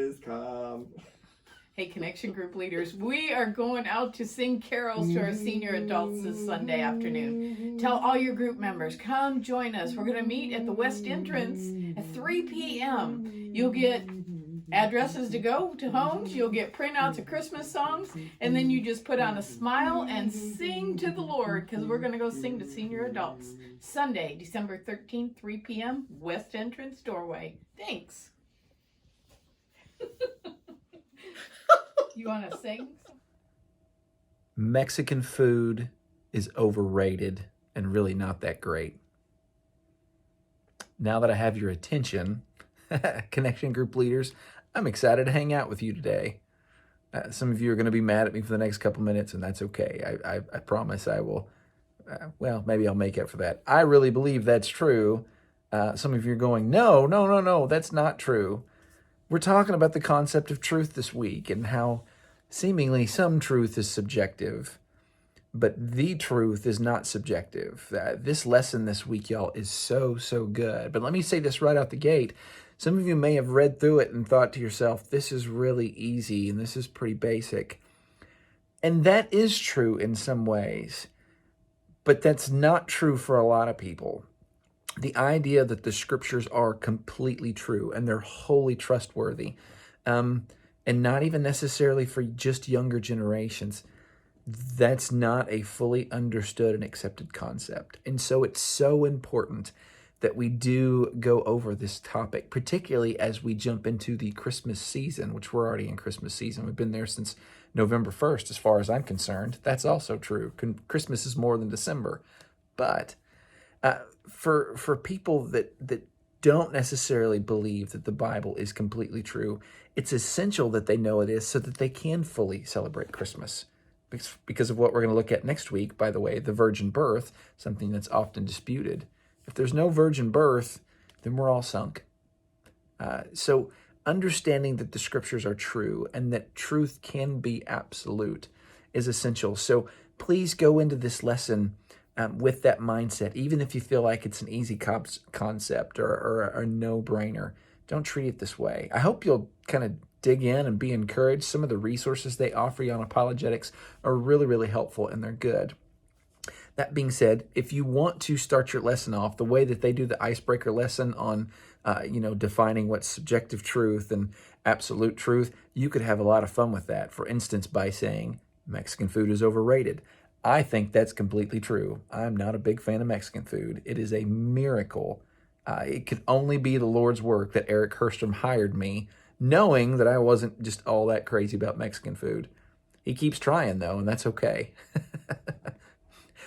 is come. Hey, Connection Group leaders, we are going out to sing carols to our senior adults this Sunday afternoon. Tell all your group members, come join us. We're going to meet at the West Entrance at 3 p.m. You'll get addresses to go to homes. You'll get printouts of Christmas songs. And then you just put on a smile and sing to the Lord, because we're going to go sing to senior adults. Sunday, December 13th, 3 p.m., West Entrance doorway. Thanks. You want to sing? Mexican food is overrated and really not that great. Now that I have your attention, Connection Group leaders, I'm excited to hang out with you today. Some of you are going to be mad at me for the next couple minutes, and that's okay. I promise I will. Well, maybe I'll make up for that. I really believe that's true. Some of you are going, no, that's not true. We're talking about the concept of truth this week and how seemingly some truth is subjective, but the truth is not subjective. This lesson this week, y'all, is so good. But let me say this right out the gate. Some of you may have read through it and thought to yourself, this is really easy and this is pretty basic. And that is true in some ways, but that's not true for a lot of people. The idea that the scriptures are completely true and they're wholly trustworthy, and not even necessarily for just younger generations, that's not a fully understood and accepted concept. And so it's so important that we do go over this topic, particularly as we jump into the Christmas season, which we're already in Christmas season. We've been there since November 1st, as far as I'm concerned. That's also true. Christmas is more than December. But for people that don't necessarily believe that the Bible is completely true, it's essential that they know it is so that they can fully celebrate Christmas. Because of what we're going to look at next week, by the way, the virgin birth, something that's often disputed. If there's no virgin birth, then we're all sunk. So understanding that the scriptures are true and that truth can be absolute is essential. So please go into this lesson with that mindset, even if you feel like it's an easy concept or a no-brainer. Don't treat it this way. I hope you'll kind of dig in and be encouraged. Some of the resources they offer you on apologetics are really helpful, and they're good. That being said, if you want to start your lesson off the way that they do the icebreaker lesson on, defining what's subjective truth and absolute truth, you could have a lot of fun with that. For instance, by saying Mexican food is overrated. I think that's completely true. I'm not a big fan of Mexican food. It is a miracle. It could only be the Lord's work that Eric Herstrom hired me, knowing that I wasn't just all that crazy about Mexican food. He keeps trying, though, and that's okay.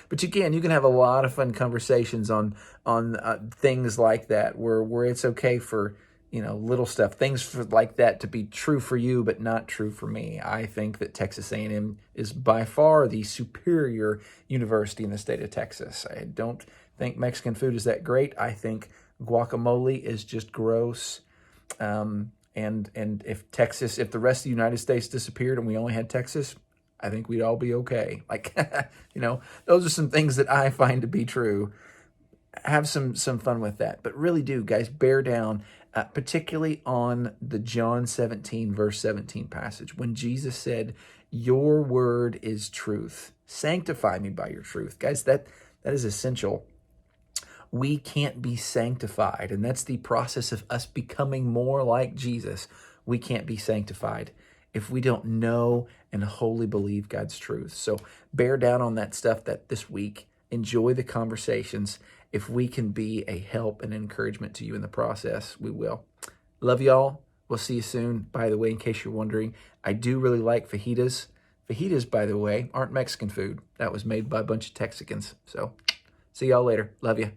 But you can have a lot of fun conversations on things like that, where it's okay for little stuff, things like that to be true for you, but not true for me. I think that Texas A&M is by far the superior university in the state of Texas. I don't think Mexican food is that great. I think guacamole is just gross. And if the rest of the United States disappeared and we only had Texas, I think we'd all be okay. Those are some things that I find to be true. Have some fun with that. But really do, guys, bear down, particularly on the John 17, verse 17 passage, when Jesus said, your word is truth. Sanctify me by your truth. Guys, that is essential. We can't be sanctified, and that's the process of us becoming more like Jesus. We can't be sanctified if we don't know and wholly believe God's truth. So bear down on that stuff this week. Enjoy the conversations. If we can be a help and encouragement to you in the process, we will. Love y'all. We'll see you soon. By the way, in case you're wondering, I do really like fajitas. Fajitas, by the way, aren't Mexican food. That was made by a bunch of Texicans. So see y'all later. Love you.